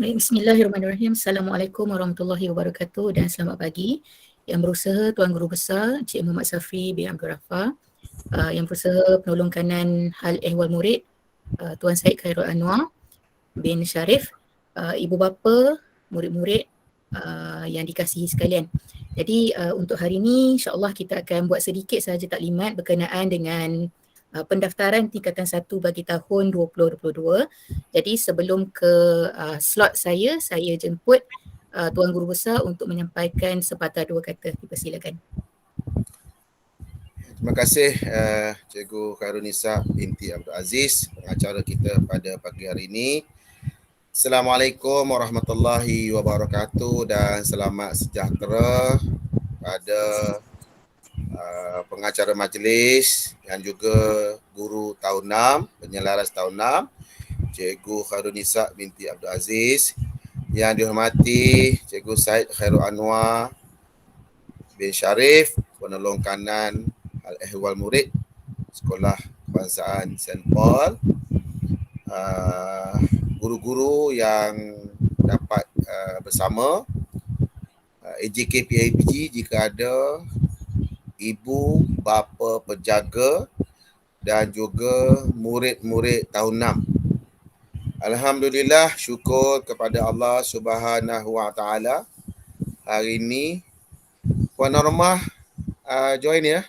Bismillahirrahmanirrahim. Assalamualaikum warahmatullahi wabarakatuh dan selamat pagi. Yang berusaha Tuan Guru Besar Cik Muhammad Safri bin Abdul Rafa, yang berusaha penolong kanan hal ehwal murid Tuan Syed Khairul Anwar bin Sharif, ibu bapa, murid-murid yang dikasihi sekalian. Jadi untuk hari ini insya-Allah kita akan buat sedikit sahaja taklimat berkenaan dengan pendaftaran tingkatan 1 bagi tahun 2022. Jadi sebelum ke slot saya jemput Tuan Guru Besar untuk menyampaikan sepatah dua kata. Dipersilakan. Terima kasih Cikgu Khairunisa binti Abdul Aziz, pengacara kita pada pagi hari ini. Assalamualaikum warahmatullahi wabarakatuh dan selamat sejahtera pada pengacara majlis dan juga guru tahun 6, penyelaras tahun 6, Cikgu Khairunisa binti Abdul Aziz. Yang dihormati Cikgu Syed Khairul Anwar bin Sharif, penolong kanan Al-Ehwal Murid Sekolah Kebangsaan St. Paul, guru-guru yang dapat bersama, AJK PIBG jika ada, ibu, bapa penjaga dan juga murid-murid tahun 6. Alhamdulillah, syukur kepada Allah Subhanahu Wa Taala. Hari ini Puan Normah join ya.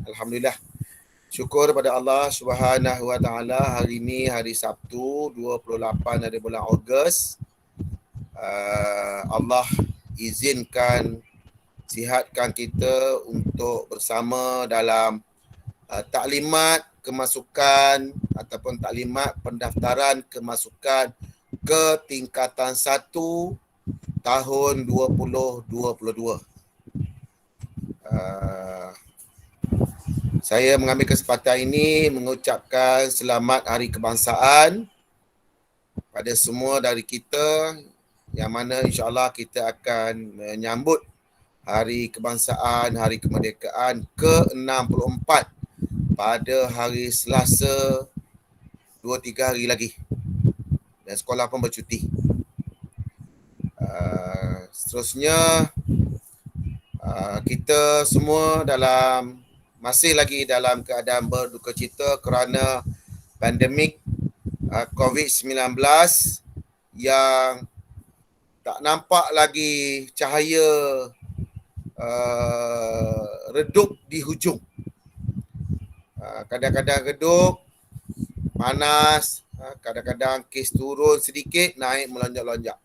Alhamdulillah. Syukur kepada Allah Subhanahu Wa Taala. Hari ini hari Sabtu 28 dari bulan Ogos. Allah izinkan, sihatkan kita untuk bersama dalam taklimat kemasukan ataupun taklimat pendaftaran kemasukan ke tingkatan 1 tahun 2022. Saya mengambil kesempatan ini mengucapkan selamat Hari Kebangsaan pada semua dari kita, yang mana insya-Allah kita akan menyambut Hari Kebangsaan, Hari Kemerdekaan ke-64 pada hari Selasa 2-3 hari lagi. Dan sekolah pun bercuti. Seterusnya kita semua masih lagi dalam keadaan berduka cita kerana pandemik COVID-19 yang tak nampak lagi cahaya redup di hujung. Kadang-kadang redup, panas, kadang-kadang kes turun sedikit, naik melonjak-lonjak.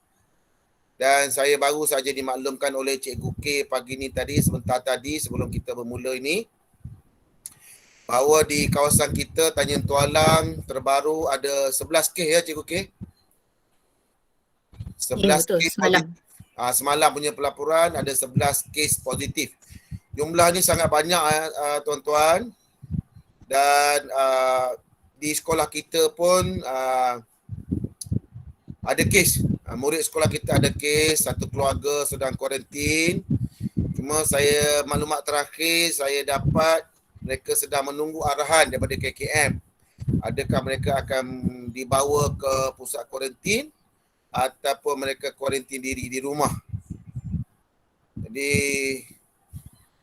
Dan saya baru saja dimaklumkan oleh Cikgu K pagi ni tadi, sebentar tadi sebelum kita bermula ini, bahawa di kawasan kita Tanjung Tualang terbaru ada 11 kes ya Cikgu K? 11 betul, kes semalam. Semalam punya pelaporan ada 11 kes positif. Jumlah ni sangat banyak tuan-tuan. Dan di sekolah kita pun ada kes. Murid sekolah kita ada kes, satu keluarga sedang kuarantin. Cuma maklumat terakhir saya dapat, mereka sedang menunggu arahan daripada KKM. Adakah mereka akan dibawa ke pusat kuarantin ataupun mereka kuarantin diri di rumah. Jadi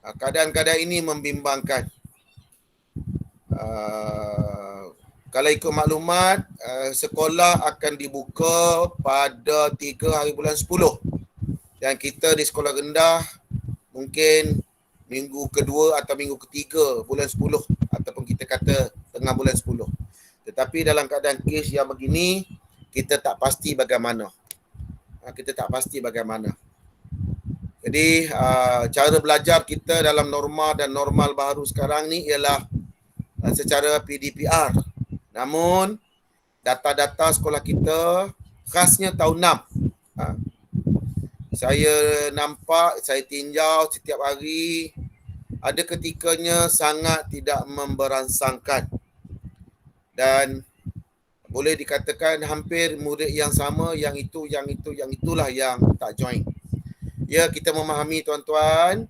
keadaan-keadaan ini membimbangkan. Kalau ikut maklumat, sekolah akan dibuka pada 3 hari bulan 10. Dan kita di sekolah rendah mungkin minggu kedua atau minggu ketiga bulan 10 ataupun kita kata tengah bulan 10. Tetapi dalam keadaan kes yang begini, kita tak pasti bagaimana. Jadi cara belajar kita dalam norma dan normal baru sekarang ni ialah secara PDPR. Namun data-data sekolah kita khasnya tahun 6. Saya nampak, saya tinjau setiap hari, ada ketikanya sangat tidak memberansangkan. Dan boleh dikatakan hampir murid yang sama, yang itulah yang tak join. Ya, kita memahami tuan-tuan,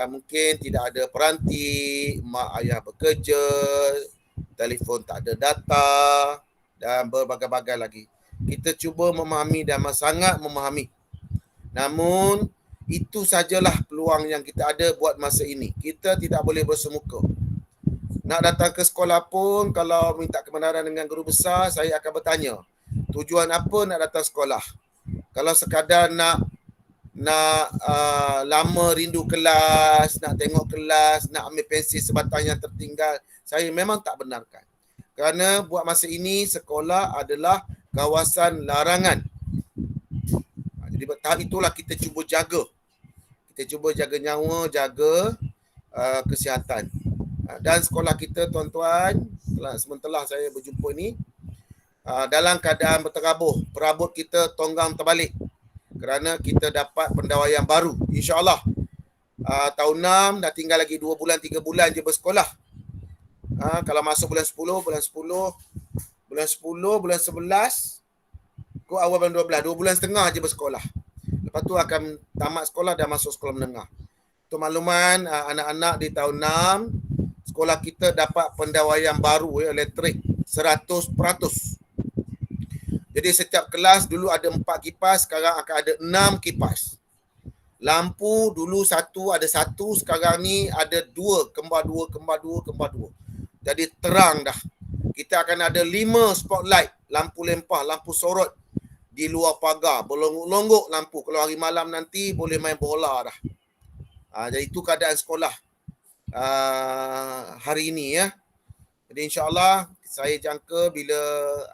mungkin tidak ada peranti, mak ayah bekerja, telefon tak ada data dan berbagai-bagai lagi. Kita cuba memahami dan sangat memahami. Namun, itu sajalah peluang yang kita ada buat masa ini. Kita tidak boleh bersemuka. Nak datang ke sekolah pun, kalau minta kebenaran dengan guru besar, saya akan bertanya, tujuan apa nak datang sekolah? Kalau sekadar nak lama rindu kelas, nak tengok kelas, nak ambil pensil sebatang yang tertinggal, saya memang tak benarkan. Kerana buat masa ini, sekolah adalah kawasan larangan. Jadi tahap itulah kita cuba jaga. Kita cuba jaga nyawa, jaga kesihatan. Dan sekolah kita, tuan-tuan, sementara saya berjumpa ni, dalam keadaan berterabur, perabot kita tonggang terbalik kerana kita dapat pendawaian baru. InsyaAllah tahun 6 dah tinggal lagi 2 bulan, 3 bulan je bersekolah. Kalau masuk bulan 10, bulan 11, ke awal bulan 12, 2 bulan setengah je bersekolah. Lepas tu akan tamat sekolah dan masuk sekolah menengah. Untuk makluman, anak-anak di tahun 6, sekolah kita dapat pendawaian baru, elektrik 100%. Jadi setiap kelas dulu ada 4 kipas, sekarang akan ada 6 kipas. Lampu dulu ada satu, sekarang ni ada 2, kembar 2. Jadi terang dah. Kita akan ada 5 spotlight, lampu lempah, lampu sorot di luar pagar, berlonggok lampu. Kalau hari malam nanti boleh main bola dah. Jadi itu keadaan sekolah hari ini ya. Jadi insyaAllah saya jangka bila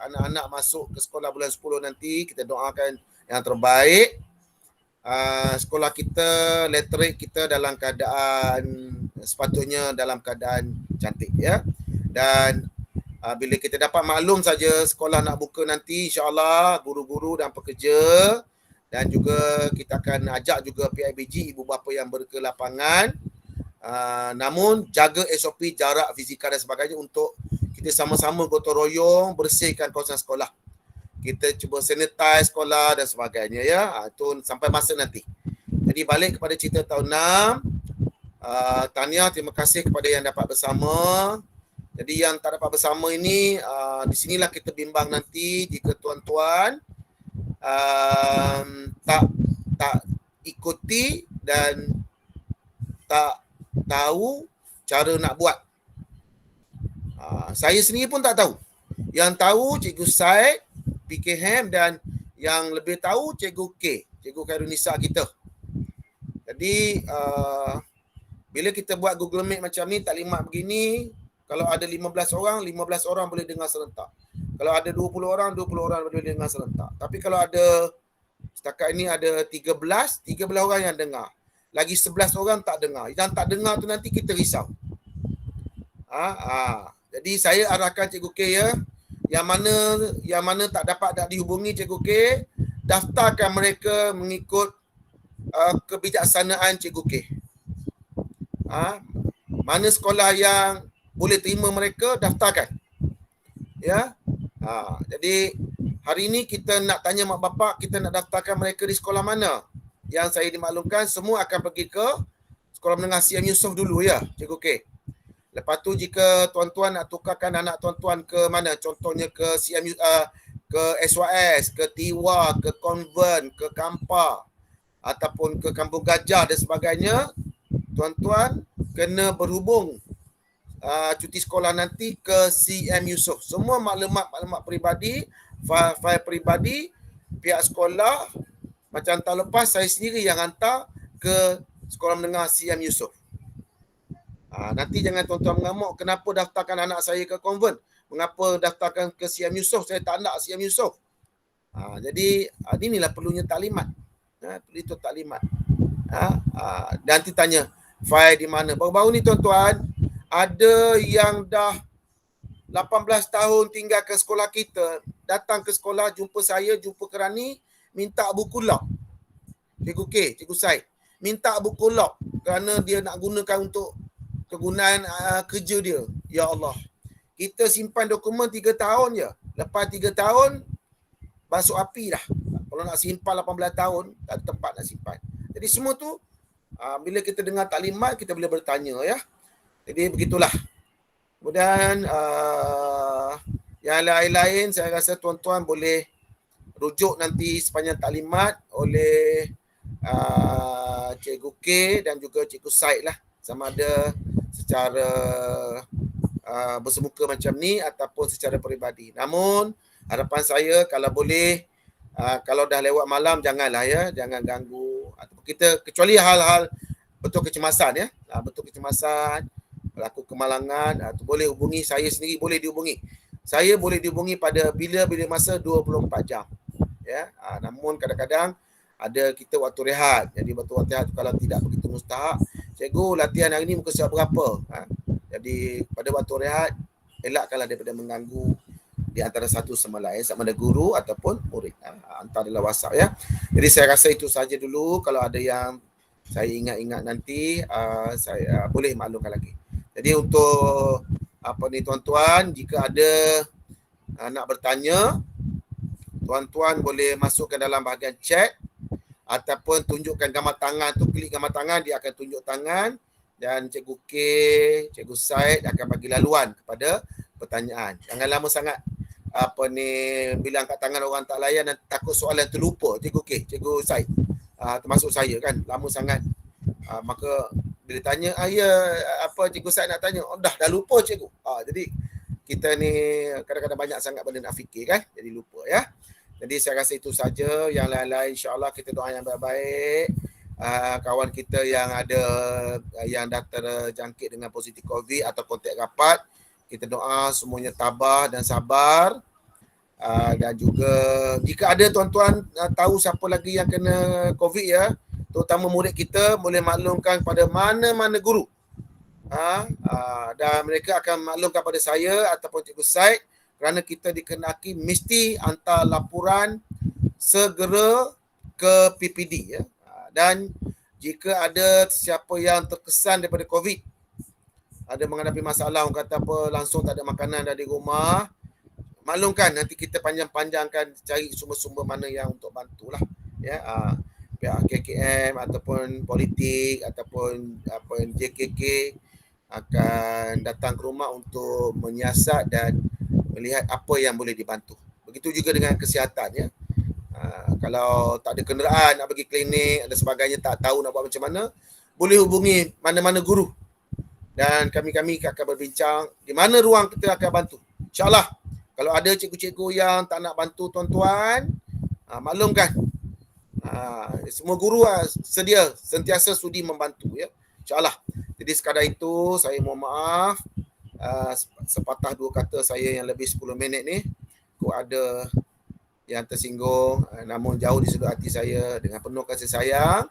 anak-anak masuk ke sekolah bulan 10 nanti, kita doakan yang terbaik. Sekolah kita, elektrik kita dalam keadaan sepatutnya dalam keadaan cantik ya. Dan bila kita dapat maklum saja sekolah nak buka nanti, insyaAllah guru-guru dan pekerja, dan juga kita akan ajak juga PIBG, ibu bapa yang berkelapangan. Namun jaga SOP, jarak fizikal dan sebagainya untuk kita sama-sama gotong royong bersihkan kawasan sekolah. Kita cuba sanitize sekolah dan sebagainya ya. Itu sampai masa nanti. Jadi balik kepada cerita tahun 6. Tahniah, terima kasih kepada yang dapat bersama. Jadi yang tak dapat bersama ini, di sinilah kita bimbang nanti jika tuan-tuan tak ikuti dan tak tahu cara nak buat. Saya sendiri pun tak tahu. Yang tahu Cikgu Said, PKM, dan yang lebih tahu Cikgu K, Cikgu Khairunisa kita. Jadi bila kita buat Google Meet macam ni, taklimat begini, kalau ada 15 orang boleh dengar serentak. Kalau ada 20 orang boleh dengar serentak. Tapi kalau ada, setakat ini ada 13 orang yang dengar. Lagi 11 orang tak dengar. Yang tak dengar tu nanti kita risau. Jadi saya arahkan Cikgu K ya. Yang mana tak dapat dihubungi Cikgu K, daftarkan mereka mengikut kebijaksanaan Cikgu K. Mana sekolah yang boleh terima mereka, daftarkan. Ya. Jadi hari ini kita nak tanya mak bapak, kita nak daftarkan mereka di sekolah mana? Yang saya dimaklumkan semua akan pergi ke sekolah menengah CM Yusof dulu ya, Cikgu K. Lepas tu jika tuan-tuan nak tukarkan anak tuan-tuan ke mana, contohnya ke ke SYS, ke Tiwa, ke Konvent, ke Kampa, ataupun ke Kampung Gajah dan sebagainya, tuan-tuan kena berhubung cuti sekolah nanti ke CM Yusof. Semua maklumat peribadi, fail peribadi pihak sekolah, macam tahun lepas saya sendiri yang hantar ke sekolah menengah CM Yusof. Nanti jangan tuan-tuan mengamuk, kenapa daftarkan anak saya ke konvent? Mengapa daftarkan ke CM Yusof? Saya tak nak CM Yusof. Jadi inilah perlunya taklimat. Perlu itu taklimat. Dan nanti tanya, fail di mana? Baru-baru ni tuan-tuan, ada yang dah 18 tahun tinggal ke sekolah kita, datang ke sekolah, jumpa saya, jumpa Kerani, minta buku log. Cikgu K, Cikgu Said, minta buku log kerana dia nak gunakan untuk kegunaan kerja dia. Ya Allah. Kita simpan dokumen 3 tahun je. Lepas 3 tahun, basuh api dah. Kalau nak simpan 18 tahun, tak ada tempat nak simpan. Jadi semua tu, bila kita dengar taklimat, kita boleh bertanya ya. Jadi begitulah. Kemudian yang lain-lain saya rasa tuan-tuan boleh rujuk nanti sepanjang taklimat oleh Cikgu K dan juga Cikgu Said lah, sama ada secara bersemuka macam ni ataupun secara peribadi. Namun harapan saya kalau boleh, kalau dah lewat malam janganlah ya, jangan ganggu ataupun kita, kecuali hal-hal betul kecemasan ya, betul kecemasan, berlaku kemalangan, atau boleh hubungi saya sendiri, boleh dihubungi. Saya boleh dihubungi pada bila-bila masa 24 jam. Ya, namun kadang-kadang ada kita waktu rehat. Jadi waktu rehat kalau tidak begitu mustahak, cikgu latihan hari ni muka surat berapa? Jadi pada waktu rehat, elakkanlah daripada mengganggu di antara satu sama lain, sama ada guru ataupun murid. Antaralah WhatsApp ya. Jadi saya rasa itu saja dulu. Kalau ada yang saya ingat-ingat nanti, saya boleh maklumkan lagi. Jadi untuk tuan-tuan, jika ada nak bertanya, tuan-tuan boleh masukkan dalam bahagian chat ataupun tunjukkan gambar tangan tu, klik gambar tangan, dia akan tunjuk tangan dan Cikgu K, Cikgu Said akan bagi laluan kepada pertanyaan. Jangan lama sangat bila angkat tangan orang tak layan dan takut soalan terlupa. Cikgu K, Cikgu Said, termasuk saya kan, lama sangat. Maka bila tanya, Cikgu Said nak tanya, dah lupa cikgu. Jadi kita ni kadang-kadang banyak sangat benda nak fikir kan, jadi lupa ya. Jadi saya rasa itu saja. Yang lain-lain insya-Allah kita doa yang baik-baik. Kawan kita yang ada yang dah terjangkit dengan positif COVID atau kontak rapat, kita doa semuanya tabah dan sabar. Dan juga jika ada tuan-tuan tahu siapa lagi yang kena COVID ya, terutama murid kita, boleh maklumkan kepada mana-mana guru. Dan mereka akan maklumkan kepada saya ataupun Cikgu Said, kerana kita dikenaki mesti hantar laporan segera ke PPD ya. Dan jika ada siapa yang terkesan daripada COVID, ada menghadapi masalah, orang kata apa, langsung tak ada makanan dari rumah, maklumkan, nanti kita panjang-panjangkan cari sumber-sumber mana yang untuk bantulah ya. Pihak KKM ataupun politik ataupun JKK akan datang ke rumah untuk menyiasat dan melihat apa yang boleh dibantu. Begitu juga dengan kesihatan ya. Kalau tak ada kenderaan nak pergi klinik dan sebagainya, tak tahu nak buat macam mana, boleh hubungi mana-mana guru dan kami akan berbincang di mana ruang kita akan bantu. InsyaAllah kalau ada cikgu-cikgu yang tak nak bantu tuan-tuan, maklumkan, semua guru sedia, sentiasa sudi membantu ya, InsyaAllah. Jadi sekadar itu saya mohon maaf, sepatah dua kata saya yang lebih 10 minit ni, aku ada yang tersinggung, namun jauh di sudut hati saya dengan penuh kasih sayang,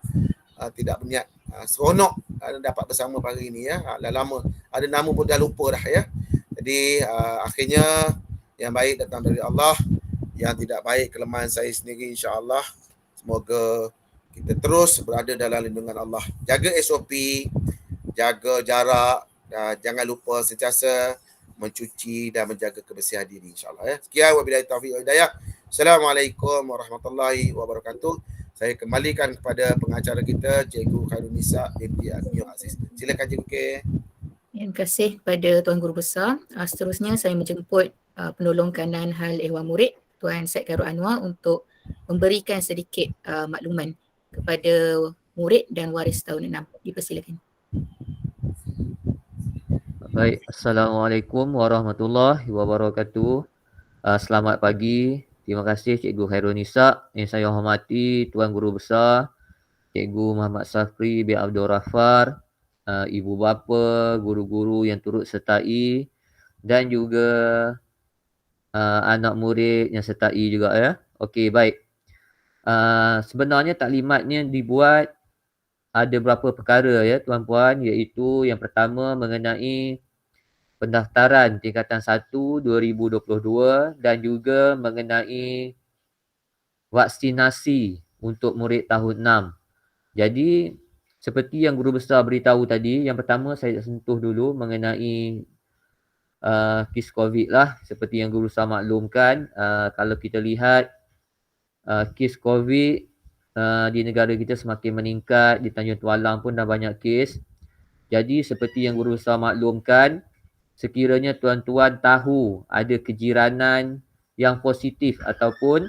tidak berniat, seronok dapat bersama pagi ini ya. Dah lama, ada nama pun dah lupa dah ya. Jadi akhirnya yang baik datang dari Allah, yang tidak baik kelemahan saya sendiri insya-Allah. Semoga kita terus berada dalam lindungan Allah. Jaga SOP, jaga jarak, jangan lupa sentiasa mencuci dan menjaga kebersihan diri insya-Allah ya. Sekian, wabillahi taufiq wal hidayah. Assalamualaikum warahmatullahi wabarakatuh. Saya kembalikan kepada pengacara kita, Cikgu Khairunisa binti Abdul Aziz. Silakan Cikgu K. Terima kasih kepada Tuan Guru Besar. Seterusnya saya menjemput penolong kanan hal ehwal murid, Tuan Said Khairul Anwar, untuk memberikan sedikit makluman kepada murid dan waris tahun 6. Dipersilakan. Baik, Assalamualaikum warahmatullahi wabarakatuh. Selamat pagi. Terima kasih Cikgu Khairunisa. Yang saya hormati Tuan Guru Besar, Cikgu Muhammad Safri bin Abdul Ghaffar, ibu bapa, guru-guru yang turut sertai dan juga anak murid yang sertai juga ya. Okey, baik. Sebenarnya taklimatnya dibuat ada beberapa perkara ya tuan-puan, iaitu yang pertama mengenai pendaftaran tingkatan 1 2022 dan juga mengenai vaksinasi untuk murid tahun 6. Jadi seperti yang guru besar beritahu tadi, yang pertama saya sentuh dulu mengenai kes COVID lah. Seperti yang guru besar maklumkan, kalau kita lihat kes COVID di negara kita semakin meningkat, di Tanjung Tualang pun dah banyak kes. Jadi seperti yang guru besar maklumkan, sekiranya tuan-tuan tahu ada kejiranan yang positif ataupun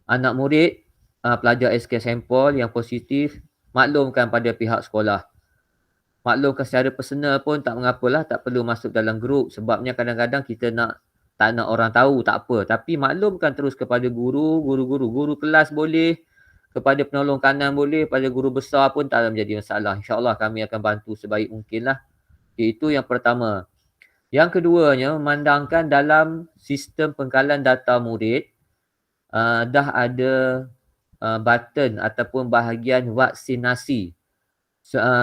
anak murid, pelajar SK sampel yang positif, maklumkan pada pihak sekolah. Maklumkan secara personal pun tak mengapalah, tak perlu masuk dalam grup sebabnya kadang-kadang kita tak nak orang tahu, tak apa. Tapi maklumkan terus kepada guru kelas boleh, kepada penolong kanan boleh, pada guru besar pun tak menjadi masalah. InsyaAllah kami akan bantu sebaik mungkin lah. Itu yang pertama. Yang keduanya, memandangkan dalam sistem pengkalan data murid, dah ada button ataupun bahagian vaksinasi.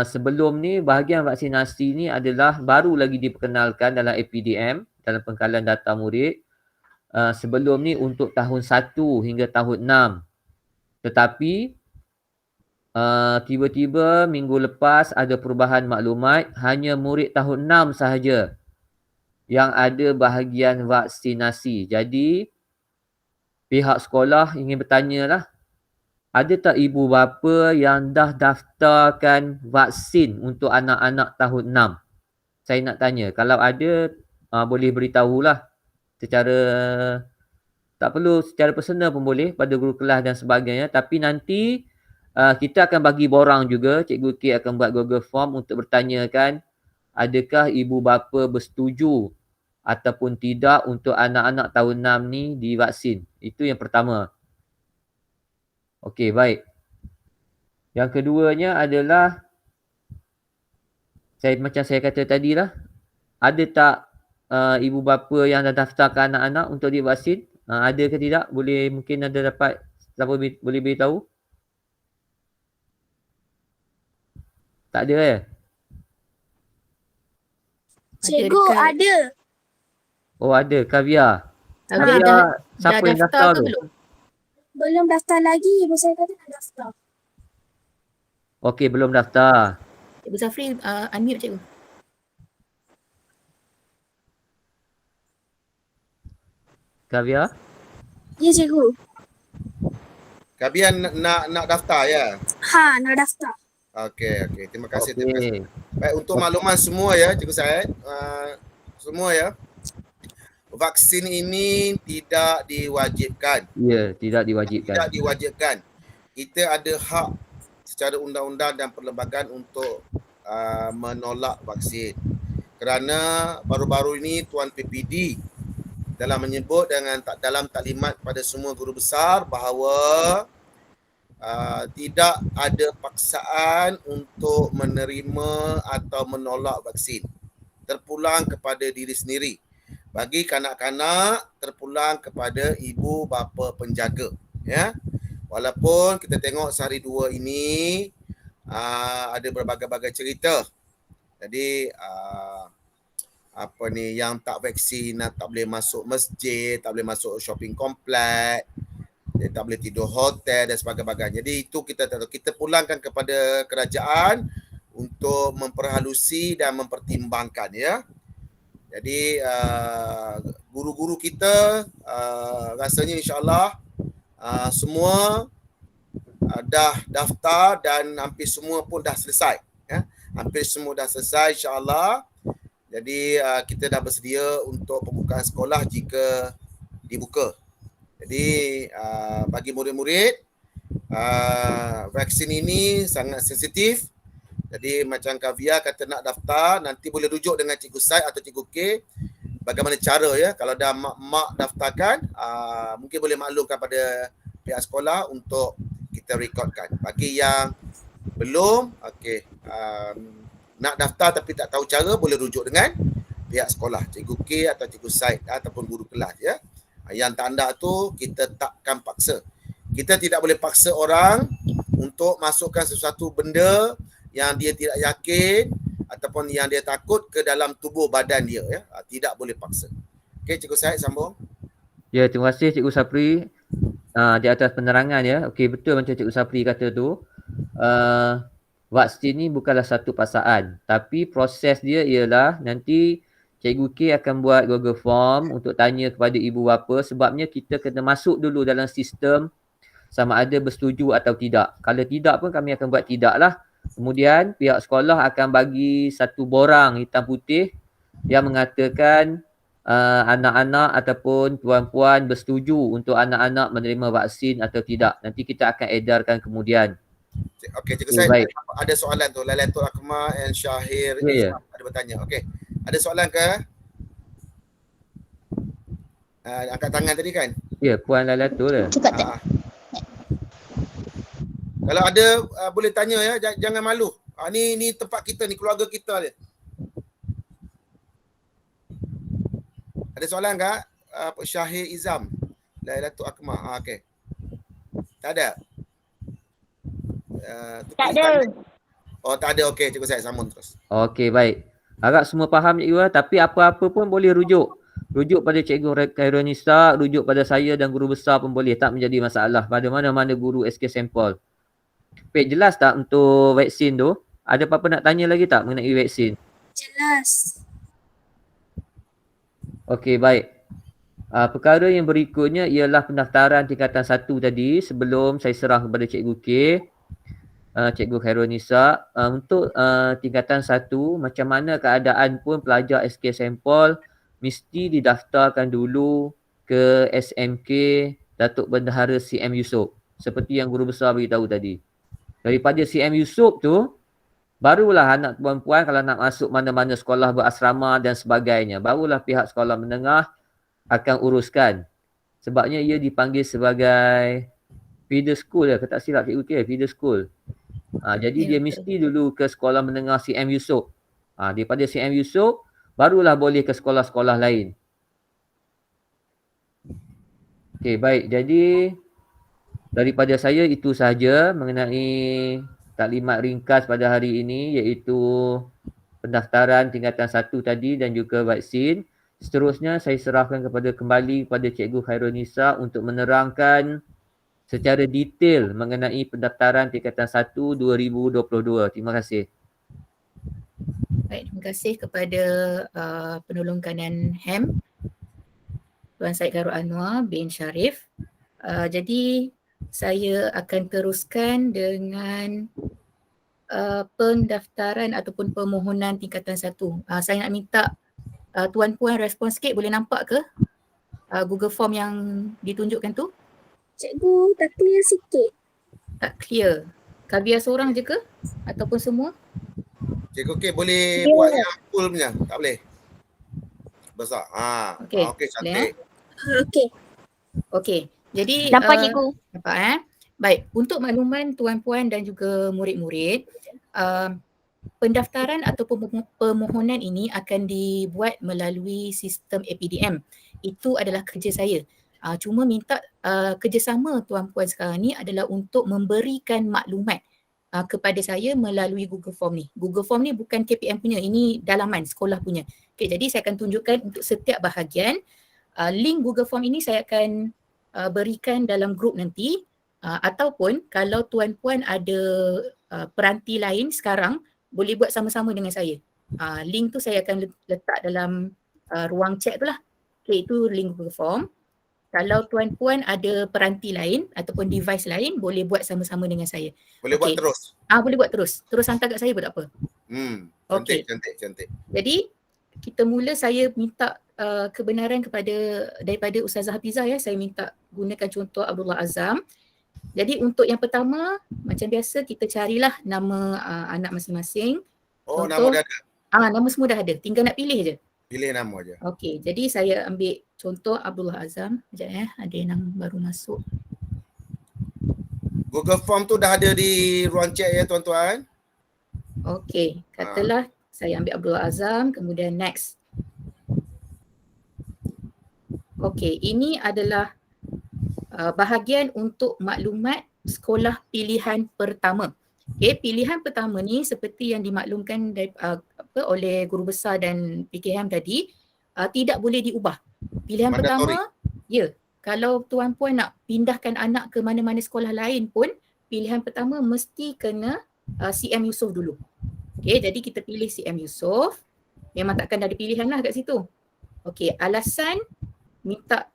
Sebelum ni bahagian vaksinasi ni adalah baru lagi diperkenalkan dalam APDM, dalam pengkalan data murid. Sebelum ni untuk tahun 1 hingga tahun 6. Tetapi tiba-tiba minggu lepas ada perubahan maklumat, hanya murid tahun 6 sahaja yang ada bahagian vaksinasi. Jadi pihak sekolah ingin bertanya lah, ada tak ibu bapa yang dah daftarkan vaksin untuk anak-anak tahun 6? Saya nak tanya, kalau ada boleh beritahulah secara, tak perlu secara personal pun boleh, pada guru kelas dan sebagainya. Tapi nanti kita akan bagi borang juga, Cikgu K akan buat Google Form untuk bertanyakan adakah ibu bapa bersetuju ataupun tidak untuk anak-anak tahun 6 ni divaksin. Itu yang pertama. Okey, baik. Yang keduanya adalah, macam saya kata tadi lah, ada tak ibu bapa yang dah daftarkan anak-anak untuk divaksin? Ada ke tidak? Boleh, mungkin ada dapat, siapa boleh beritahu? Tak ada ya? Cikgu ada. Oh ada, Kavia. Kavia Kavia, siapa yang daftar tu? belum? Belum daftar lagi. Ibu saya kata nak daftar. Okey, belum daftar. Cikgu Safri unmute cikgu. Kavia? Ya cikgu. Kabian nak daftar ya? Ha, nak daftar. Okey. Terima kasih. Okey. Baik, untuk makluman semua ya, Cikgu Syed. Semua ya. Vaksin ini tidak diwajibkan. Ya, tidak diwajibkan. Tidak diwajibkan. Kita ada hak secara undang-undang dan perlembagaan untuk menolak vaksin. Kerana baru-baru ini Tuan PPD dalam menyebut dalam taklimat pada semua guru besar bahawa tidak ada paksaan untuk menerima atau menolak vaksin. Terpulang kepada diri sendiri. Bagi kanak-kanak, terpulang kepada ibu bapa penjaga. Ya. Walaupun kita tengok sehari dua ini ada berbagai-bagai cerita. Jadi yang tak vaksin tak boleh masuk masjid, tak boleh masuk shopping komplek, dia tak boleh tidur hotel dan sebagainya. Jadi itu kita pulangkan kepada kerajaan untuk memperhalusi dan mempertimbangkan ya. Jadi guru-guru kita rasanya insya-Allah semua dah daftar dan hampir semua pun dah selesai ya. Hampir semua dah selesai insya-Allah. Jadi kita dah bersedia untuk pembukaan sekolah jika dibuka. Jadi bagi murid-murid vaksin ini sangat sensitif. Jadi macam Kavia kata nak daftar, nanti boleh rujuk dengan Cikgu Syed atau Cikgu K bagaimana cara ya. Kalau dah mak daftarkan, mungkin boleh maklumkan pada pihak sekolah untuk kita rekodkan. Bagi yang belum, nak daftar tapi tak tahu cara, boleh rujuk dengan pihak sekolah, Cikgu K atau Cikgu Syed ataupun guru kelas ya. Yang tak nak tu kita takkan paksa. Kita tidak boleh paksa orang untuk masukkan sesuatu benda yang dia tidak yakin ataupun yang dia takut ke dalam tubuh badan dia ya. Tidak boleh paksa. Okey, Cikgu Syed sambung. Ya, terima kasih Cikgu Sapri di atas penerangan ya. Okey, betul macam Cikgu Sapri kata tu. Vaksin ni bukanlah satu paksaan, tapi proses dia ialah nanti Cikgu K akan buat Google Form untuk tanya kepada ibu bapa, sebabnya kita kena masuk dulu dalam sistem sama ada bersetuju atau tidak. Kalau tidak pun kami akan buat tidak lah. Kemudian pihak sekolah akan bagi satu borang hitam putih yang mengatakan anak-anak ataupun puan-puan bersetuju untuk anak-anak menerima vaksin atau tidak. Nanti kita akan edarkan kemudian. Okey, Cikgu Okay, Syed, baik. ada soalan tu. Lailatul Akmal and Syahir Ya, ya. Izam ada bertanya. Okey. Ada soalan ke? Angkat tangan tadi kan? Ya, Puan Lailatul lah. Ah. Kalau ada boleh tanya ya, jangan malu. Ni tempat kita ni, keluarga kita ni. Ada soalan ke? Syahir Izam. Lailatul Akmal. Okey. Tak ada. Tak ada. Oh, tak ada. Okey, Cikgu Syed sambung terus. Okey, baik. Harap semua faham cikgu, tapi apa-apa pun boleh rujuk. Rujuk pada Cikgu Khairunisa, rujuk pada saya dan guru besar pun boleh. Tak menjadi masalah. Pada mana-mana guru SK Sampel. Baik, jelas tak untuk vaksin tu? Ada apa-apa nak tanya lagi tak mengenai vaksin? Jelas. Okey, baik. Perkara yang berikutnya ialah pendaftaran tingkatan 1 tadi sebelum saya serah kepada Cikgu K. Cikgu Khairunisa, untuk tingkatan 1, macam mana keadaan pun pelajar SK Sampel mesti didaftarkan dulu ke SMK Datuk Bendahara CM Yusof. Seperti yang guru besar beritahu tadi. Daripada CM Yusof tu, barulah anak puan-puan kalau nak masuk mana-mana sekolah berasrama dan sebagainya, barulah pihak sekolah menengah akan uruskan. Sebabnya ia dipanggil sebagai feeder school ya, tak silap Cikgu K, feeder school. Jadi dia mesti dulu ke sekolah menengah CM Yusof. Daripada CM Yusof, barulah boleh ke sekolah-sekolah lain. Okey, baik. Jadi daripada saya itu sahaja mengenai taklimat ringkas pada hari ini, iaitu pendaftaran tingkatan 1 tadi dan juga vaksin. Seterusnya saya serahkan kembali kepada Cikgu Khairunisa untuk menerangkan secara detail mengenai pendaftaran tingkatan 1 2022. Terima kasih. Baik, terima kasih kepada penolong kanan HEM Tuan Syed Khairul Anwar bin Sharif. Jadi saya akan teruskan dengan pendaftaran ataupun permohonan tingkatan 1. Saya nak minta tuan-puan respon sikit, boleh nampak ke Google Form yang ditunjukkan tu? Cikgu, tak clear sikit. Tak clear. Kabiar seorang je ke? Ataupun semua? Cikgu K boleh buat yang full punya? Tak boleh? Besar. Okey. Okey, cantik. Okey. Okey. Jadi Nampak cikgu? nampak Baik, untuk makluman tuan-puan dan juga murid-murid, pendaftaran atau permohonan ini akan dibuat melalui sistem APDM. Itu adalah kerja saya. Cuma minta kerjasama tuan-puan sekarang ni adalah untuk memberikan maklumat kepada saya melalui Google Form ni. Google Form ni bukan KPM punya, ini dalaman sekolah punya. Okay, jadi saya akan tunjukkan untuk setiap bahagian. Link Google Form ini saya akan berikan dalam grup nanti, ataupun kalau tuan-puan ada peranti lain sekarang, boleh buat sama-sama dengan saya. Link tu saya akan letak dalam ruang chat tu lah. Okay, itu link Google Form. Kalau tuan-puan ada peranti lain ataupun device lain, boleh buat sama-sama dengan saya. Boleh buat terus? Boleh buat terus. Terus hantar kat saya pun tak apa. Cantik, Okey. cantik. Jadi, kita mula saya minta kebenaran daripada Ustazah Hafizah ya. Saya minta gunakan contoh Abdullah Azam. Jadi untuk yang pertama, macam biasa kita carilah nama anak masing-masing. Oh, contoh, nama dah ada? Nama semua dah ada. Tinggal nak pilih je. Pilih nama je. Okey, jadi saya ambil contoh Abdullah Azam. Sekejap ada yang baru masuk. Google Form tu dah ada di ruang chat ya tuan-tuan. Okey, katalah saya ambil Abdullah Azam, kemudian next. Okey, ini adalah bahagian untuk maklumat sekolah pilihan pertama. Okey, pilihan pertama ni seperti yang dimaklumkan oleh guru besar dan PKM tadi, tidak boleh diubah. Pilihan Mandatory. pertama, ya, kalau tuan-puan nak pindahkan anak ke mana-mana sekolah lain pun, pilihan pertama mesti kena CM Yusof dulu. Okey, jadi kita pilih CM Yusof. Memang takkan ada pilihan lah kat situ. Okey, alasan minta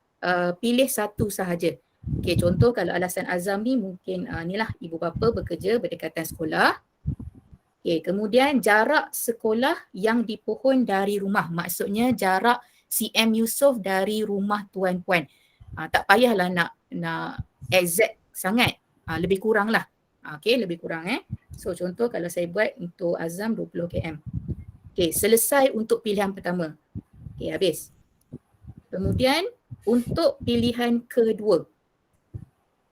pilih satu sahaja. Okey, contoh kalau alasan Azam ni mungkin inilah ibu bapa bekerja berdekatan sekolah. Okey, kemudian jarak sekolah yang dipohon dari rumah. Maksudnya jarak CM Yusof dari rumah Tuan Puan. Tak payahlah nak exact sangat. Lebih kurang lah. Okay, lebih kurang So contoh kalau saya buat untuk Azam 20 km. Okay, selesai untuk pilihan pertama. Okay, habis. Kemudian untuk pilihan kedua.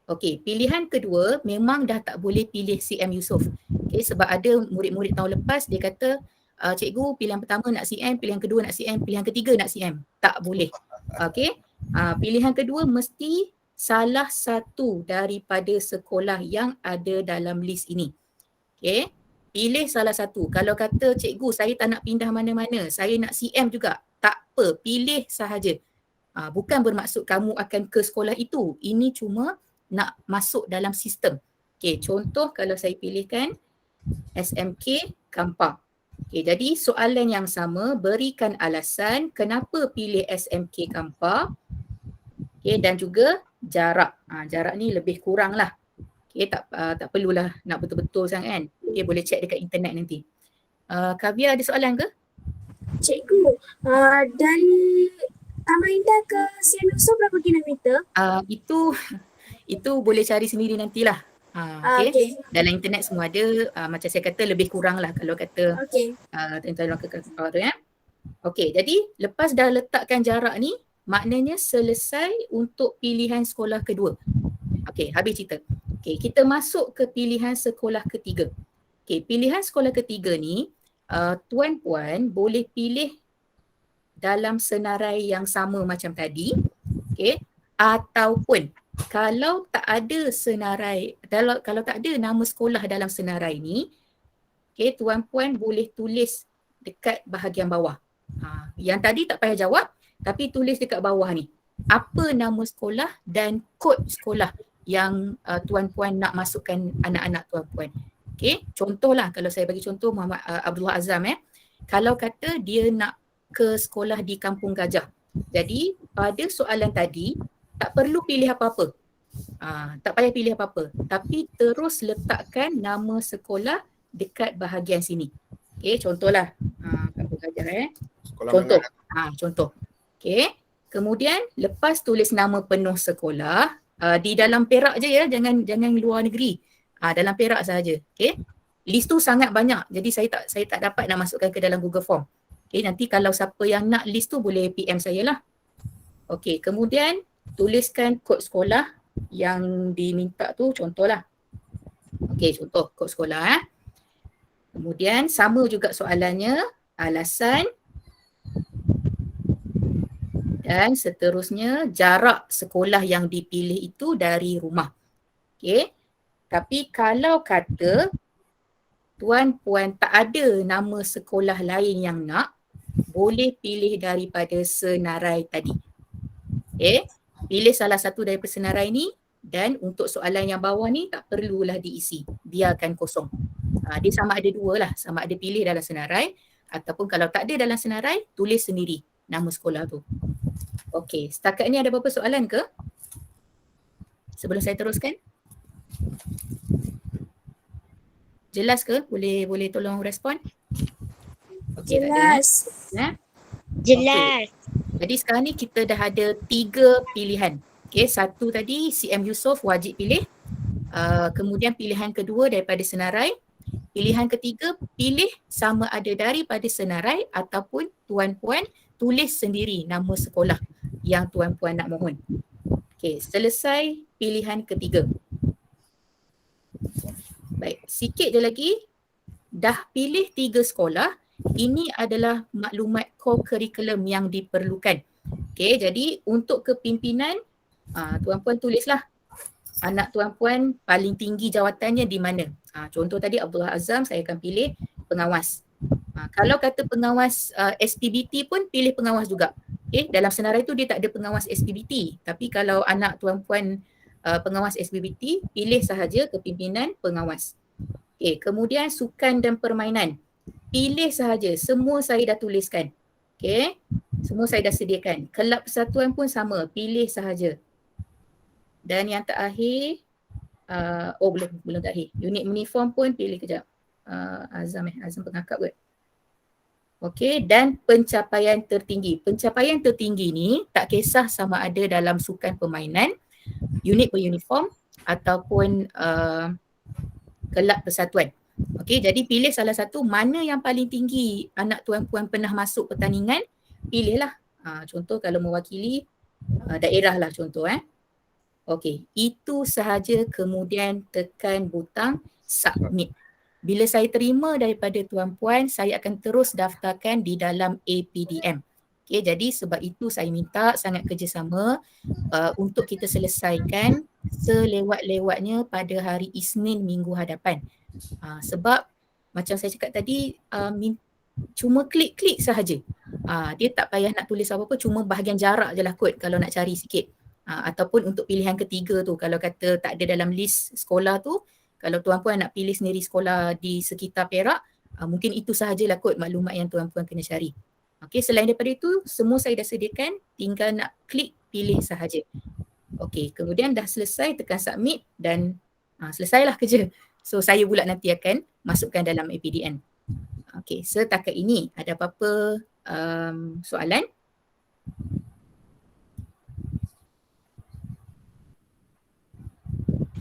Okey, pilihan kedua memang dah tak boleh pilih CM Yusof. Okey, sebab ada murid-murid tahun lepas dia kata, cikgu pilihan pertama nak CM, pilihan kedua nak CM, pilihan ketiga nak CM. Tak boleh. Okey, pilihan kedua mesti salah satu daripada sekolah yang ada dalam list ini. Okey, pilih salah satu. Kalau kata cikgu saya tak nak pindah mana-mana, saya nak CM juga, tak apa, pilih sahaja. Bukan bermaksud kamu akan ke sekolah itu. Ini cuma nak masuk dalam sistem. Okey, contoh kalau saya pilihkan SMK Kampar. Okey, jadi soalan yang sama, berikan alasan kenapa pilih SMK Kampar. Okey, dan juga jarak. Jarak ni lebih kurang lah. Okey, tak perlulah nak betul-betul sangat kan. Okey, boleh check dekat internet nanti. Kavia ada soalan ke? Cikgu, dari Taman Indah ke CM Yusof berapa kilometer? Itu boleh cari sendiri nantilah. Okay. Dalam internet semua ada, macam saya kata lebih kurang lah kalau kata tuan-tuan ke Kampar tu ya. Okey, jadi lepas dah letakkan jarak ni, maknanya selesai untuk pilihan sekolah kedua. Okey, habis cerita. Okey, kita masuk ke pilihan sekolah ketiga. Okey, pilihan sekolah ketiga ni, tuan puan boleh pilih dalam senarai yang sama macam tadi. Okey, ataupun kalau tak ada senarai, kalau tak ada nama sekolah dalam senarai ni, okay, tuan puan boleh tulis dekat bahagian bawah. Yang tadi tak payah jawab, tapi tulis dekat bawah ni. Apa nama sekolah dan kod sekolah yang tuan puan nak masukkan anak-anak tuan puan. Okay, contohlah kalau saya bagi contoh Muhammad Abdullah Azam kalau kata dia nak ke sekolah di Kampung Gajah. Jadi pada soalan tadi, tak perlu pilih apa-apa. Tak payah pilih apa-apa. Tapi terus letakkan nama sekolah dekat bahagian sini. Okay, contohlah. Kampung Gajah contoh. Contoh. Okay. Kemudian lepas tulis nama penuh sekolah, di dalam Perak je ya, jangan luar negeri. Dalam Perak sahaja. Okay. List tu sangat banyak. Jadi saya tak dapat nak masukkan ke dalam Google Form. Okay, nanti kalau siapa yang nak list tu boleh PM saya lah. Okay, kemudian tuliskan kod sekolah yang diminta tu, contohlah. Okey, contoh kod sekolah. Kemudian sama juga soalannya, alasan dan seterusnya jarak sekolah yang dipilih itu dari rumah. Okey. Tapi kalau kata tuan puan tak ada nama sekolah lain yang nak, boleh pilih daripada senarai tadi. Okey. Pilih salah satu daripada senarai ni dan untuk soalan yang bawah ni tak perlulah diisi. Biarkan kosong. Dia sama ada dua lah. Sama ada pilih dalam senarai ataupun kalau tak ada dalam senarai, tulis sendiri nama sekolah tu. Okey, setakat ni ada berapa soalan ke? Sebelum saya teruskan. Jelas ke? Boleh tolong respon? Okay, jelas. Jelas. Okay. Jadi sekarang ni kita dah ada 3 pilihan. Okay, satu tadi CM Yusof wajib pilih. Kemudian pilihan kedua daripada senarai. Pilihan ketiga pilih sama ada daripada senarai ataupun tuan puan tulis sendiri nama sekolah yang tuan puan nak mohon. Okay, selesai pilihan ketiga. Baik, sikit je lagi. Dah pilih 3 sekolah. Ini adalah maklumat core curriculum yang diperlukan. Okay, jadi untuk kepimpinan, tuan puan tulislah anak tuan puan paling tinggi jawatannya di mana. Contoh tadi Abdullah Azam, saya akan pilih pengawas. Kalau kata pengawas SPBT pun pilih pengawas juga. Okay, dalam senarai tu dia tak ada pengawas SPBT. Tapi kalau anak tuan puan pengawas SPBT, pilih sahaja kepimpinan pengawas. Okay, kemudian sukan dan permainan. Pilih sahaja, semua saya dah tuliskan. Okay, semua saya dah sediakan. Kelab persatuan pun sama, pilih sahaja. Dan yang terakhir, belum terakhir. Unit uniform pun pilih kejap. Azam pengakap kot. Okey, dan pencapaian tertinggi. Pencapaian tertinggi ni tak kisah sama ada dalam sukan permainan, unit beruniform ataupun kelab persatuan. Okey, jadi pilih salah satu mana yang paling tinggi anak tuan-puan pernah masuk pertandingan, pilihlah. Contoh kalau mewakili daerah lah contoh Okey, itu sahaja, kemudian tekan butang submit. Bila saya terima daripada tuan-puan, saya akan terus daftarkan di dalam APDM. Okey, jadi sebab itu saya minta sangat kerjasama untuk kita selesaikan selewat-lewatnya pada hari Isnin minggu hadapan. Sebab macam saya cakap tadi, cuma klik-klik sahaja. Dia tak payah nak tulis apa-apa, cuma bahagian jarak je lah kot kalau nak cari sikit. Ataupun untuk pilihan ketiga tu, kalau kata tak ada dalam list sekolah tu, kalau tuan-puan nak pilih sendiri sekolah di sekitar Perak, mungkin itu sahajalah kot maklumat yang tuan-puan kena cari. Okey, selain daripada itu, semua saya dah sediakan, tinggal nak klik pilih sahaja. Okey, kemudian dah selesai, tekan submit dan selesailah kerja. So saya pula nanti akan masukkan dalam APDN. Okey, setakat ini ada apa-apa soalan?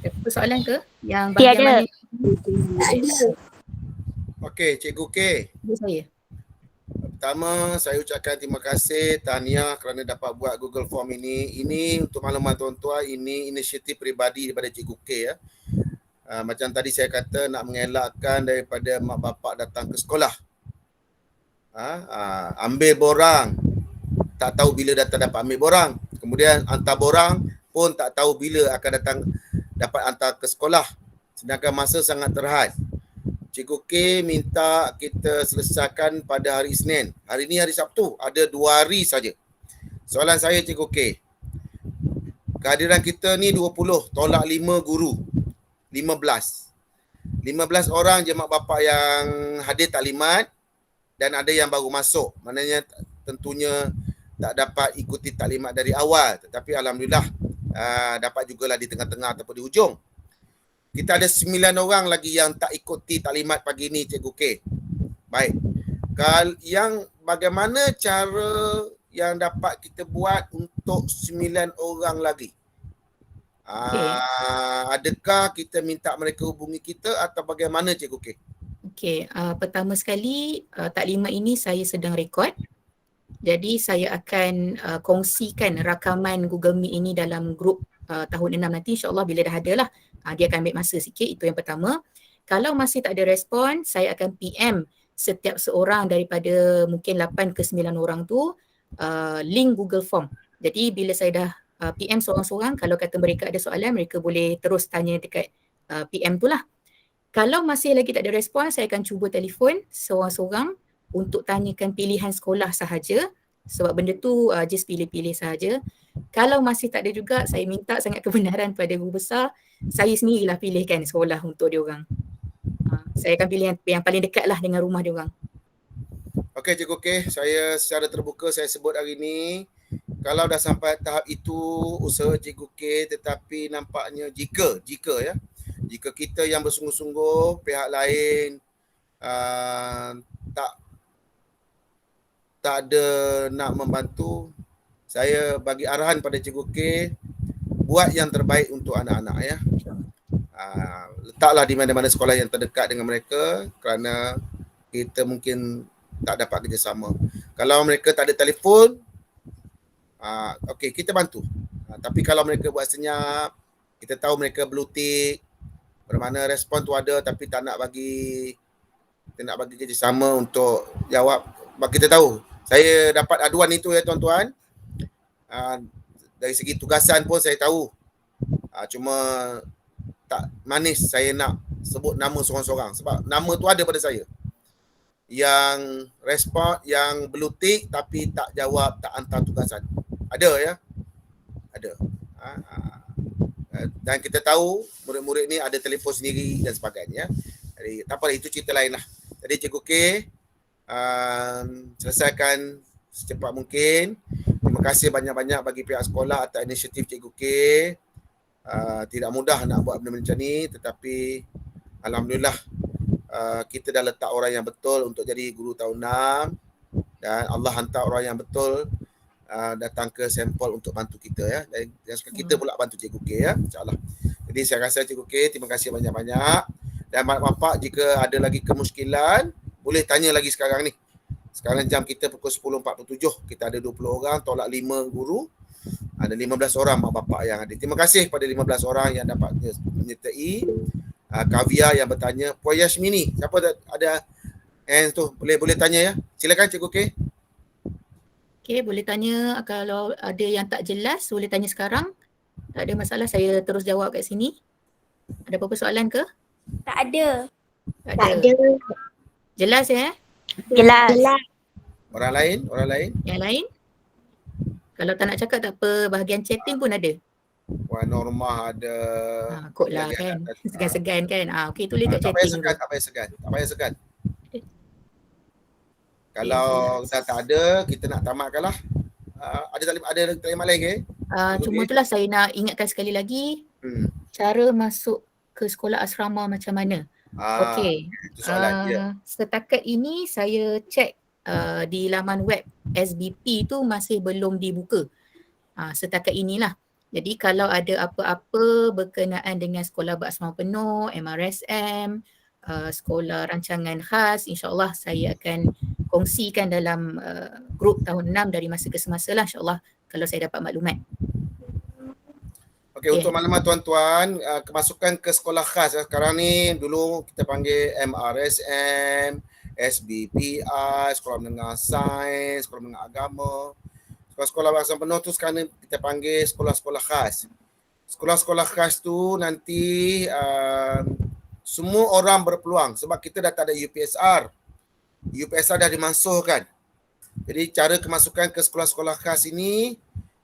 Ada apa soalan ke? Yang bahagian Tiada. mana? Tak ada. Okey, Cikgu K. Ada saya. Pertama, saya ucapkan terima kasih, tahniah kerana dapat buat Google Form ini. Ini untuk maklumat tuan-tuan, ini inisiatif peribadi daripada Cikgu K ya. Macam tadi saya kata, nak mengelakkan daripada mak bapak datang ke sekolah. Ambil borang, tak tahu bila datang dapat ambil borang. Kemudian hantar borang pun tak tahu bila akan datang dapat hantar ke sekolah. Sedangkan masa sangat terhad. Cikgu K minta kita selesaikan pada hari Isnin. Hari ini hari Sabtu, ada 2 hari saja. Soalan saya Cikgu K, kehadiran kita ni 20, tolak 5 guru. 15 orang je mak bapak yang hadir taklimat dan ada yang baru masuk. Maknanya tentunya tak dapat ikuti taklimat dari awal. Tetapi Alhamdulillah dapat jugalah di tengah-tengah ataupun di hujung. Kita ada 9 orang lagi yang tak ikuti taklimat pagi ni Cikgu K. Baik. Yang bagaimana cara yang dapat kita buat untuk 9 orang lagi? Adakah kita minta mereka hubungi kita atau bagaimana Cikgu K? Okey, pertama sekali taklimat ini saya sedang rekod. Jadi saya akan kongsikan rakaman Google Meet ini dalam grup tahun 6 nanti, insyaAllah bila dah ada lah. Dia akan ambil masa sikit, itu yang pertama. Kalau masih tak ada respon, saya akan PM setiap seorang daripada mungkin 8 ke 9 orang tu link Google Form. Jadi bila saya dah PM seorang-seorang, kalau kata mereka ada soalan, mereka boleh terus tanya dekat PM tu lah. Kalau masih lagi tak ada respon, saya akan cuba telefon seorang-seorang untuk tanyakan pilihan sekolah sahaja. Sebab benda tu just pilih-pilih sahaja. Kalau masih tak ada juga, saya minta sangat kebenaran pada guru besar, saya sendirilah pilihkan sekolah untuk diorang. Saya akan pilih yang paling dekat lah dengan rumah diorang. Okey Cikgu K, saya secara terbuka saya sebut hari ini, kalau dah sampai tahap itu usaha Cikgu K, tetapi nampaknya jika kita yang bersungguh-sungguh, pihak lain tak ada nak membantu, saya bagi arahan pada Cikgu K, buat yang terbaik untuk anak-anak ya. Letaklah di mana-mana sekolah yang terdekat dengan mereka kerana kita mungkin tak dapat kerjasama. Kalau mereka tak ada telefon, okey kita bantu. Tapi kalau mereka buat senyap, kita tahu mereka blue tick, bermakna respon tu ada tapi tak nak bagi, kita nak bagi kerjasama untuk jawab. Kita tahu, saya dapat aduan itu ya tuan-tuan. Dari segi tugasan pun saya tahu. Cuma tak manis saya nak sebut nama seorang-seorang sebab nama tu ada pada saya. Yang respon, yang blue tick tapi tak jawab, tak hantar tugasan. Ada ya? Ada. Dan kita tahu murid-murid ni ada telefon sendiri dan sebagainya. Jadi tak apa, itu cerita lain lah. Jadi Cikgu K, selesaikan secepat mungkin. Terima kasih banyak-banyak bagi pihak sekolah atas inisiatif Cikgu K. Tidak mudah nak buat benda macam ni, tetapi Alhamdulillah kita dah letak orang yang betul untuk jadi guru tahun 6. dan Allah hantar orang yang betul datang ke sampel untuk bantu kita ya. Dan kita pula bantu Cikgu K ya, insya-Allah. Jadi saya rasa Cikgu K, terima kasih banyak-banyak. Dan mak bapak jika ada lagi kemuskilan boleh tanya lagi sekarang ni. Sekarang jam kita pukul 10.47. Kita ada 20 orang tolak 5 guru. Ada 15 orang mak bapak yang ada. Terima kasih kepada 15 orang yang dapat menyertai. Kavia yang bertanya, Puan Yasmini, siapa ada hands tu? Boleh tanya ya. Silakan Cikgu K. Okey, boleh tanya. Kalau ada yang tak jelas, boleh tanya sekarang. Tak ada masalah, saya terus jawab kat sini. Ada apa-apa soalan ke? Tak ada. Tak ada. Jelas ya? Jelas. Orang lain? Yang lain? Kalau tak nak cakap tak apa, bahagian chatting pun ada. Puan Normah ada. Kot lah kan. Segan-segan kan. Okey, tulis kat Tak payah chatting. segan. Kalau dah tak ada, kita nak tamatkan lah. Ada taklimat lain ke? Cuma itulah saya nak ingatkan sekali lagi cara masuk ke sekolah asrama macam mana. Okey. Itu soalan dia. Setakat ini saya cek di laman web SBP tu masih belum dibuka. Setakat inilah. Jadi kalau ada apa-apa berkenaan dengan sekolah berasrama penuh, MRSM, sekolah rancangan khas, insya-Allah saya akan kongsikan dalam grup tahun 6 dari masa ke semasa lah, insya-Allah kalau saya dapat maklumat. Okey, untuk maklumat tuan-tuan, kemasukan ke sekolah khas sekarang ni dulu kita panggil MRSM, SBPI, Sekolah Menengah Sains, Sekolah Menengah Agama. Sekolah-sekolah berasrama penuh tu sekarang kita panggil sekolah-sekolah khas. Sekolah-sekolah khas tu nanti semua orang berpeluang sebab kita dah tak ada UPSR. UPSR dah dimansuhkan. Jadi cara kemasukan ke sekolah-sekolah khas ini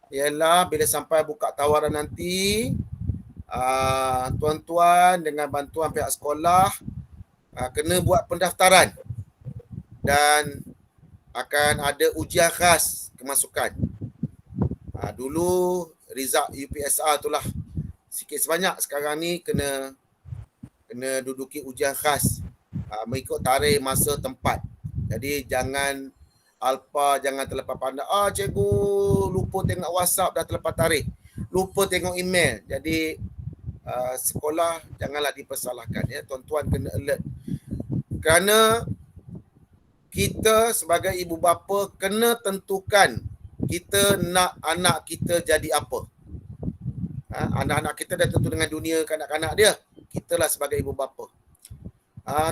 ialah bila sampai buka tawaran nanti, tuan-tuan dengan bantuan pihak sekolah kena buat pendaftaran dan akan ada ujian khas kemasukan. Dulu result UPSR itulah sikit sebanyak, sekarang ni kena duduki ujian khas mengikut tarikh, masa, tempat. Jadi jangan alpa, jangan terlepas pandang. Cikgu lupa tengok WhatsApp dah terlepas tarikh. Lupa tengok email. Jadi sekolah janganlah dipersalahkan ya. Tuan-tuan kena alert. Kerana kita sebagai ibu bapa kena tentukan kita nak anak kita jadi apa. Anak-anak kita dah tentu dengan dunia kanak-kanak dia. Kitalah sebagai ibu bapa.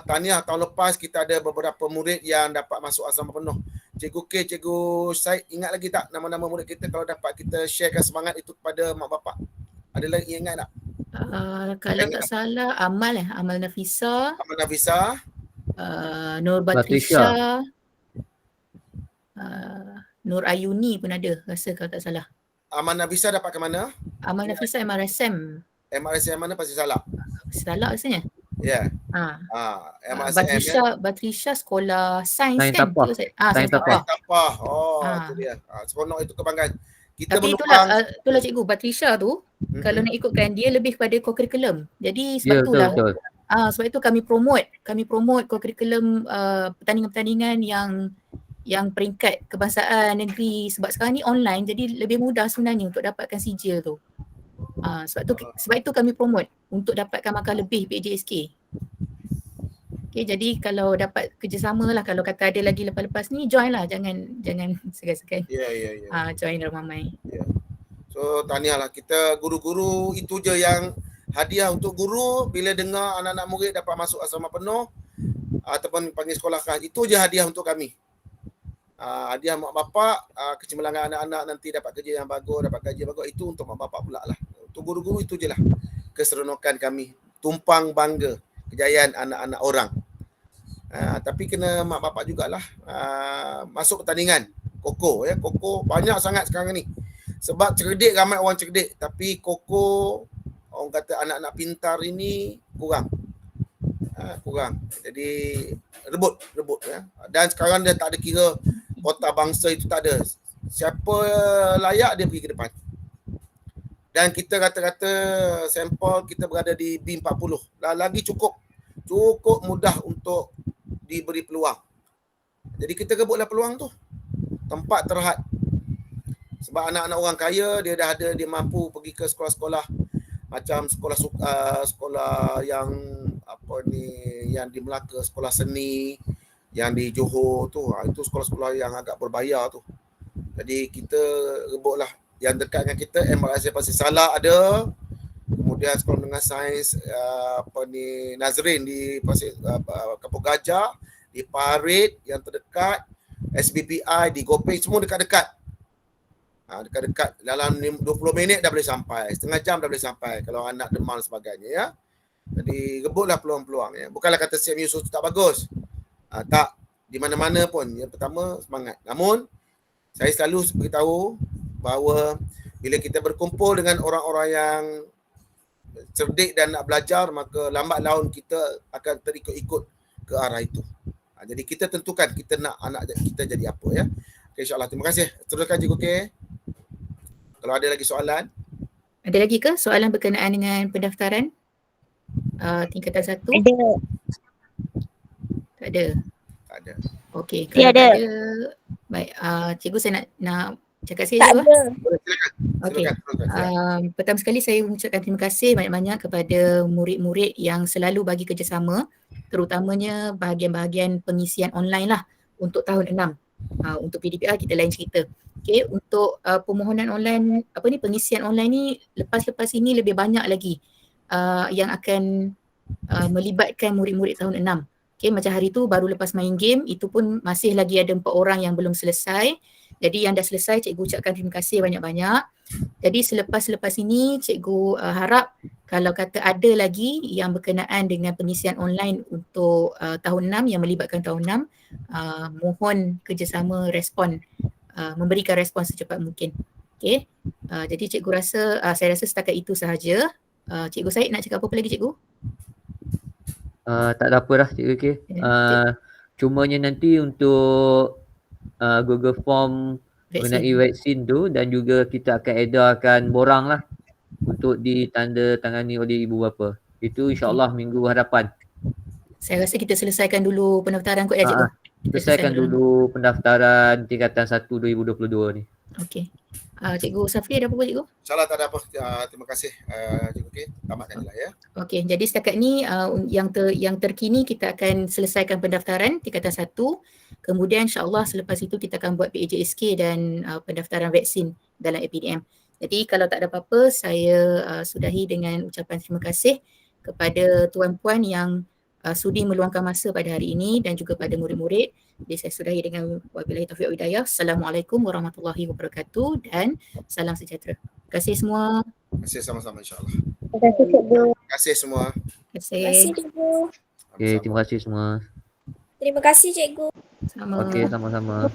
Tahniah tahun lepas kita ada beberapa murid yang dapat masuk asrama penuh. Cikgu K, Cikgu Syed, ingat lagi tak nama-nama murid kita kalau dapat kita sharekan semangat itu kepada mak bapak? Ada lagi ingat tak? Kalau tak salah Amal Nafisa, Nur Batrisha, Nur Ayuni pun ada rasa kalau tak salah. Amal Nafisa dapat ke mana? Amal Nafisa MRSM. MRSM mana pasti salah? Salah rasanya. Ya. MRSM. Batrisha sekolah sains kan? Sains Tapah. Itu dia. Seronok itu kebanggaan. Kita tapi itulah cikgu, Batrisha tu kalau nak ikutkan dia lebih kepada co-curriculum. Jadi sebab itulah sebab itu kami promote co-curriculum pertandingan-pertandingan yang peringkat kebangsaan negeri, sebab sekarang ni online jadi lebih mudah sebenarnya untuk dapatkan sijil tu. Sebab itu kami promote untuk dapatkan markah lebih PJSK. Okay, jadi kalau dapat kerjasama lah, kalau kata ada lagi lepas-lepas ni join lah, jangan segan-segan. Ya. Join ramai. Ya. So tahniah lah, kita guru-guru itu je yang hadiah untuk guru bila dengar anak-anak murid dapat masuk asrama penuh ataupun panggil sekolah khas, itu je hadiah untuk kami. Hadiah mak bapak, kecemerlangan anak-anak nanti dapat kerja yang bagus, dapat gaji bagus, itu untuk mak bapak pula lah. Untuk guru-guru itu je lah keseronokan kami, tumpang bangga kejayaan anak-anak orang. Tapi kena mak bapak jugalah masuk pertandingan. Koko banyak sangat sekarang ni. Sebab cerdik, ramai orang cerdik, tapi koko orang kata anak-anak pintar ini kurang. Jadi rebut ya. Dan sekarang dia tak ada kira kota bangsa, itu tak ada. Siapa layak dia pergi ke depan. Dan kita rata-rata sampel kita berada di B40. Lagi cukup mudah untuk diberi peluang. Jadi kita rebutlah peluang tu. tempat terhad. Sebab anak-anak orang kaya dia mampu pergi ke sekolah-sekolah macam sekolah yang yang di Melaka, sekolah seni yang di Johor tu. Itu sekolah-sekolah yang agak berbayar tu. Jadi kita rebutlah yang dekat dengan kita. MRC Pasir Salak ada. Kemudian sekolah menengah sains Nazrin di Pasir Kampung Gajah, di Parit yang terdekat, SBPI di Gopeng, semua dekat-dekat. Dekat-dekat, dalam 20 minit dah boleh sampai, setengah jam dah boleh sampai kalau anak demam dan sebagainya ya. Jadi rebutlah peluang-peluang ya. Bukanlah kata CMU tu tak bagus. Tak, di mana-mana pun. Yang pertama semangat. Namun saya selalu beritahu bahawa bila kita berkumpul dengan orang-orang yang cerdik dan nak belajar, maka lambat laun kita akan terikut-ikut ke arah itu. Jadi kita tentukan kita nak anak kita jadi apa ya. Okay, insyaAllah. Terima kasih. Teruskan Cikgu K. Kalau ada lagi soalan. Ada lagi ke soalan berkenaan dengan pendaftaran tingkatan 1? Ada. Tak ada. Tak ada. Okey, kalau ada. tak ada, baik, cikgu saya nak cakap sikit Tak dulu. ada. Silakan. Okey. Silakan. Pertama sekali saya mengucapkan terima kasih banyak-banyak kepada murid-murid yang selalu bagi kerjasama, terutamanya bahagian-bahagian pengisian online lah untuk tahun 6. Untuk PDPR kita lain cerita. Okey, untuk permohonan online, pengisian online ni lepas-lepas ini lebih banyak lagi yang akan melibatkan murid-murid tahun 6. Okey, macam hari tu baru lepas main game, itu pun masih lagi ada 4 orang yang belum selesai. Jadi yang dah selesai, cikgu ucapkan terima kasih banyak-banyak. Jadi selepas ini cikgu harap kalau kata ada lagi yang berkenaan dengan pengisian online untuk tahun 6 yang melibatkan tahun 6, mohon kerjasama respon, memberikan respon secepat mungkin. Okey. Jadi cikgu rasa, saya rasa setakat itu sahaja. Cikgu Syed nak cakap apa lagi cikgu? Tak ada apa dah Cikgu K. Cumanya nanti untuk Google Form mengenai vaksin tu, dan juga kita akan edarkan borang lah untuk ditandatangani oleh ibu bapa. Itu insyaAllah minggu hadapan. Saya rasa kita selesaikan dulu pendaftaran kot ya cikgu. Selesaikan dulu pendaftaran tingkatan 1 2022 ni. Okey. Cikgu Safri ada apa cikgu? InsyaAllah tak ada apa. Terima kasih Cikgu K. Tamat dah lah ya. Okey, jadi setakat ni yang terkini kita akan selesaikan pendaftaran tingkatan 1. Kemudian insya-Allah selepas itu kita akan buat PAJSK dan pendaftaran vaksin dalam APDM. Jadi kalau tak ada apa-apa, saya sudahi dengan ucapan terima kasih kepada tuan-puan yang sudi meluangkan masa pada hari ini dan juga pada murid-murid. Jadi saya sudahi dengan wabillahi taufiq wal hidayah. Assalamualaikum warahmatullahi wabarakatuh dan salam sejahtera. Terima kasih semua. Terima kasih sama-sama insyaAllah. Terima kasih cikgu. Terima kasih semua. Terima kasih. Terima kasih cikgu. Okay, terima kasih semua. Terima kasih cikgu. Sama. Okey, sama-sama.